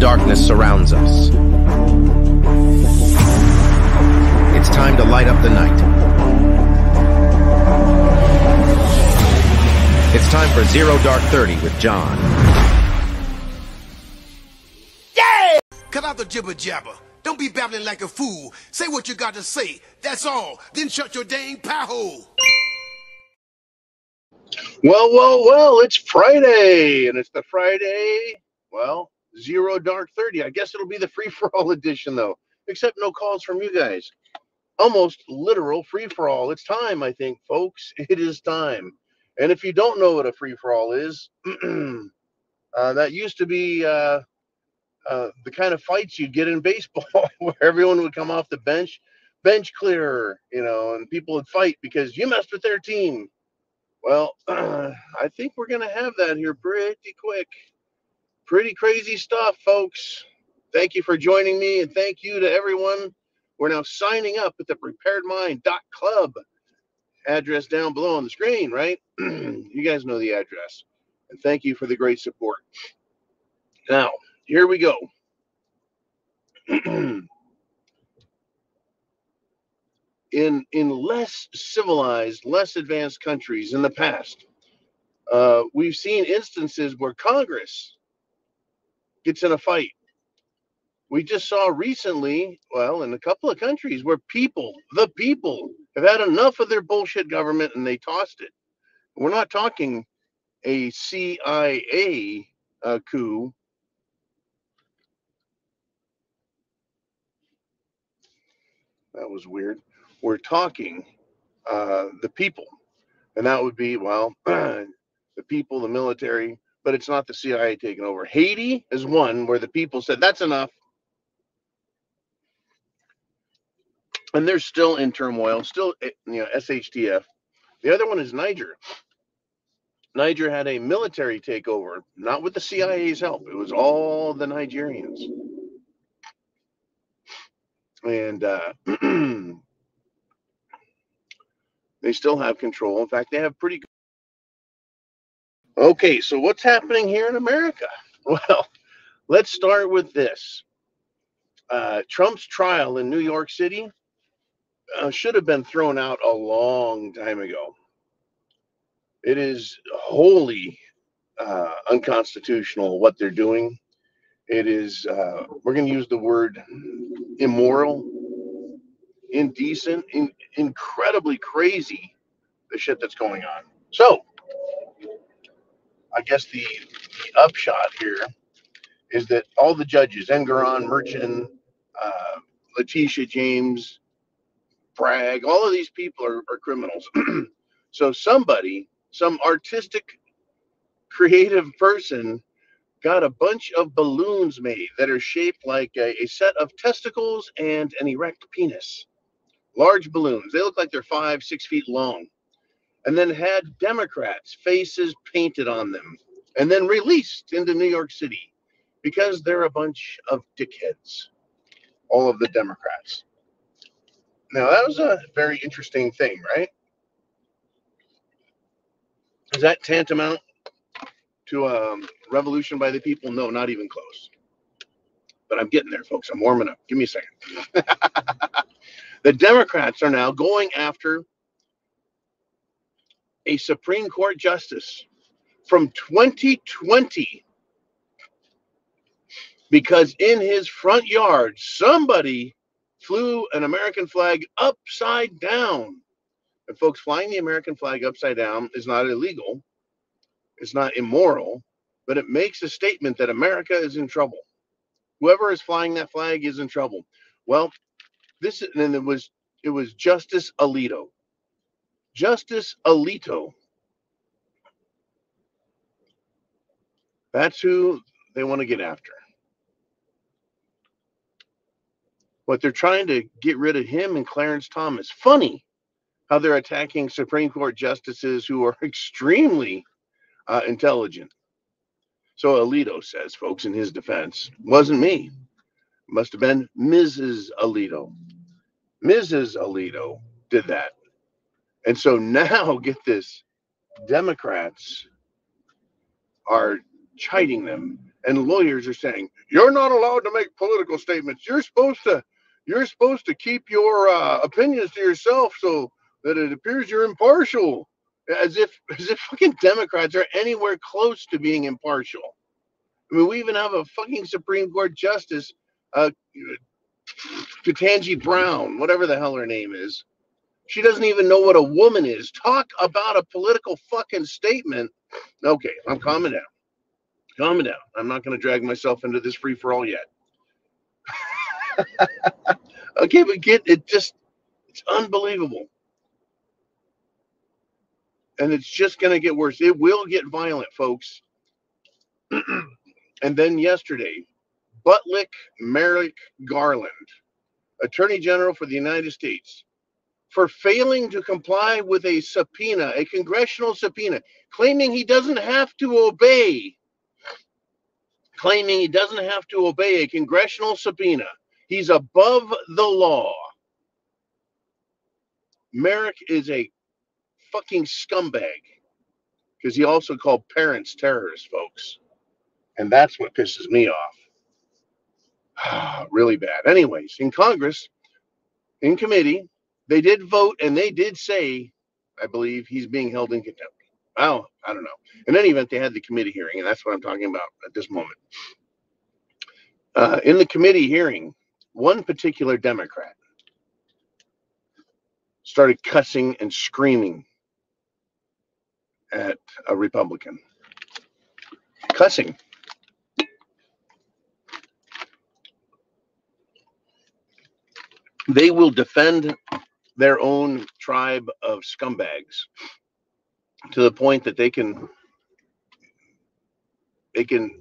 darkness surrounds us. It's time to light up the night. It's time for Zero Dark 30 with John. Yeah! Cut out the jibber jabber. Don't be babbling like a fool. Say what you got to say. That's all. Then shut your dang pie hole. Well, it's Friday, and it's the Friday, Zero Dark 30. I guess it'll be the free-for-all edition, though, except no calls from you guys. Almost literal free-for-all. It's time, I think, folks. It is time. And if you don't know what a free-for-all is, that used to be the kind of fights you'd get in baseball where everyone would come off the bench clearer, and people would fight because you messed with their team. Well, I think we're going to have that here pretty quick. Pretty crazy stuff, folks. Thank you for joining me, and thank you to everyone. We're now signing up at the preparedmind.club. Address down below on the screen, right? You guys know the address. And thank you for the great support. Now, here we go. In less civilized, less advanced countries in the past, we've seen instances where Congress gets in a fight. We just saw recently, in a couple of countries where the people have had enough of their bullshit government and they tossed it. We're not talking a CIA coup. That was weird. We're talking the people. And that would be, the people, the military, but it's not the CIA taking over. Haiti is one where the people said, that's enough. And they're still in turmoil, still, SHTF. The other one is Niger. Niger had a military takeover, not with the CIA's help. It was all the Nigerians. And they still have control. In fact, they have pretty good. Okay, so what's happening here in America? Well, let's start with this. Trump's trial in New York City should have been thrown out a long time ago. It is wholly unconstitutional what they're doing. It is, we're going to use the word immoral, indecent, incredibly crazy, the shit that's going on. So, I guess the upshot here is that all the judges, Engoron, Merchan, Letitia James, Bragg, all of these people are criminals. So somebody, some artistic, creative person got a bunch of balloons made that are shaped like a set of testicles and an erect penis. Large balloons. They look like they're 5-6 feet long. And then had Democrats' faces painted on them. And then released into New York City because they're a bunch of dickheads. All of the Democrats. Now, that was a very interesting thing, right? Is that tantamount to a revolution by the people? No, not even close. But I'm getting there, folks. I'm warming up. Give me a second. The Democrats are now going after a Supreme Court justice from 2020 because in his front yard, somebody flew an American flag upside down. And folks, flying the American flag upside down is not illegal. It's not immoral, but it makes a statement that America is in trouble. Whoever is flying that flag is in trouble. Well, it was Justice Alito. Justice Alito. That's who they want to get after. But they're trying to get rid of him and Clarence Thomas. Funny how they're attacking Supreme Court justices who are extremely intelligent. So Alito says, folks, in his defense, wasn't me. Must have been Mrs. Alito. Mrs. Alito did that. And so now, get this, Democrats are chiding them And lawyers are saying, you're not allowed to make political statements. You're supposed to keep your opinions to yourself so that it appears you're impartial. As if fucking Democrats are anywhere close to being impartial. I mean, we even have a fucking Supreme Court Justice, Ketanji Brown, whatever the hell her name is. She doesn't even know what a woman is. Talk about a political fucking statement. Okay, I'm calming down. Calming down. I'm not going to drag myself into this free-for-all yet. Okay, but it's unbelievable. And it's just going to get worse. It will get violent, folks. And then yesterday, Butlick Merrick Garland, Attorney General for the United States, for failing to comply with a subpoena, a congressional subpoena, claiming he doesn't have to obey a congressional subpoena. He's above the law. Merrick is a fucking scumbag because he also called parents terrorists, folks. And that's what pisses me off. Really bad. Anyways, in Congress, in committee, they did vote and they did say, I believe, he's being held in contempt. Well, I don't know. In any event, they had the committee hearing, and that's what I'm talking about at this moment. In the committee hearing, one particular Democrat started cussing and screaming at a Republican. Cussing. They will defend their own tribe of scumbags to the point that they can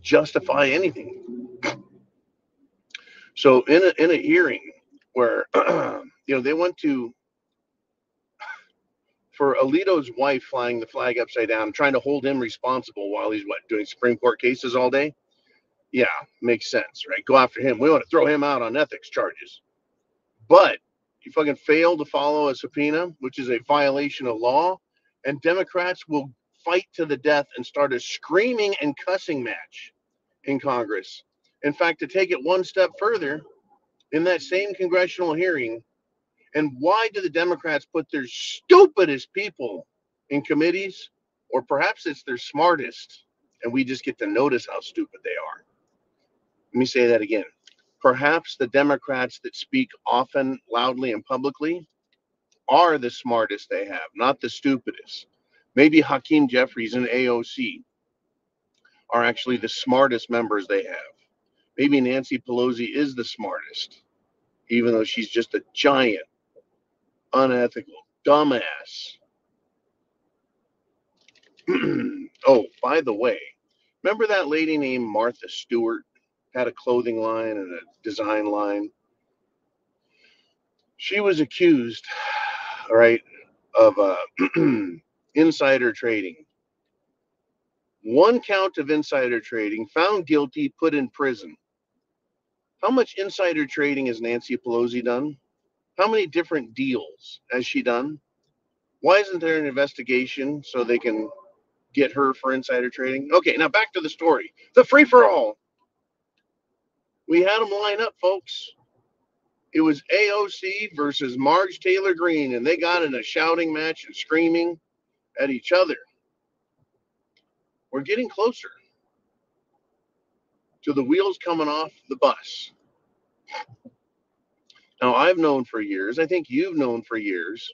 justify anything. So in a hearing where they went to, for Alito's wife flying the flag upside down, trying to hold him responsible while he's doing Supreme Court cases all day. Yeah, makes sense, right? Go after him. We want to throw him out on ethics charges. But you fucking fail to follow a subpoena, which is a violation of law, and Democrats will fight to the death and start a screaming and cussing match in Congress. In fact, to take it one step further, in that same congressional hearing, and why do the Democrats put their stupidest people in committees? Or perhaps it's their smartest, and we just get to notice how stupid they are. Let me say that again. Perhaps the Democrats that speak often, loudly, and publicly are the smartest they have, not the stupidest. Maybe Hakeem Jeffries and AOC are actually the smartest members they have. Maybe Nancy Pelosi is the smartest, even though she's just a giant, unethical dumbass. Oh, by the way, remember that lady named Martha Stewart? Had a clothing line and a design line. She was accused, right, of insider trading. One count of insider trading, found guilty, put in prison. How much insider trading has Nancy Pelosi done? How many different deals has she done? Why isn't there an investigation so they can get her for insider trading? Okay, now back to the story. The free-for-all. We had them line up, folks. It was AOC versus Marge Taylor Greene, and they got in a shouting match and screaming at each other. We're getting closer to the wheels coming off the bus. Now, I've known for years, I think you've known for years,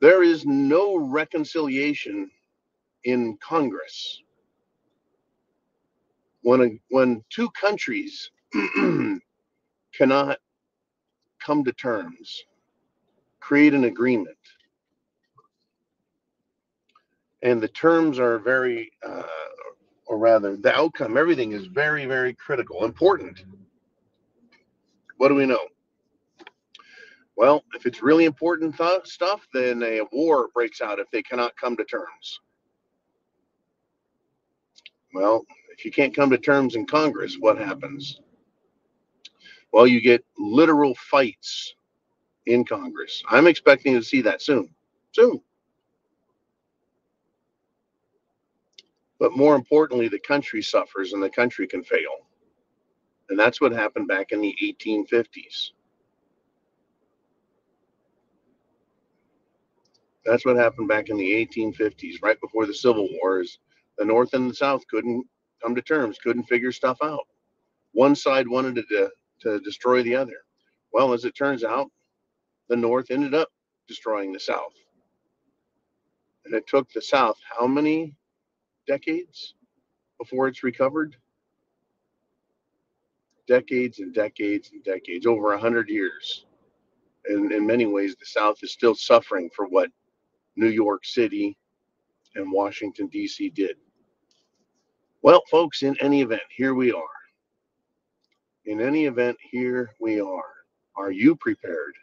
there is no reconciliation in Congress. When two countries cannot come to terms, create an agreement, and the terms are very, or rather, the outcome, everything is very, very critical, important. What do we know? Well, if it's really important stuff, then a war breaks out if they cannot come to terms. Well, if you can't come to terms in Congress, what happens? Well, you get literal fights in Congress. I'm expecting to see that soon. Soon. But more importantly, the country suffers and the country can fail. And that's what happened back in the 1850s. That's what happened back in the 1850s, right before the Civil War. Is the North and the South couldn't come to terms, couldn't figure stuff out. One side wanted to destroy the other. Well, as it turns out, the North ended up destroying the South. And it took the South how many decades before it's recovered? Decades and decades and decades, over 100 years. And in many ways, the South is still suffering for what New York City and Washington, D.C. did. Well, folks, in any event, here we are. In any event, here we are. Are you prepared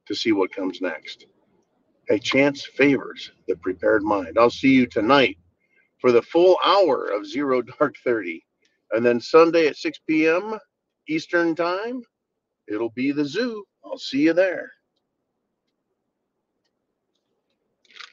to see what comes next? Hey, chance favors the prepared mind. I'll see you tonight for the full hour of Zero Dark 30. And then Sunday at 6 p.m. Eastern Time, it'll be the zoo. I'll see you there.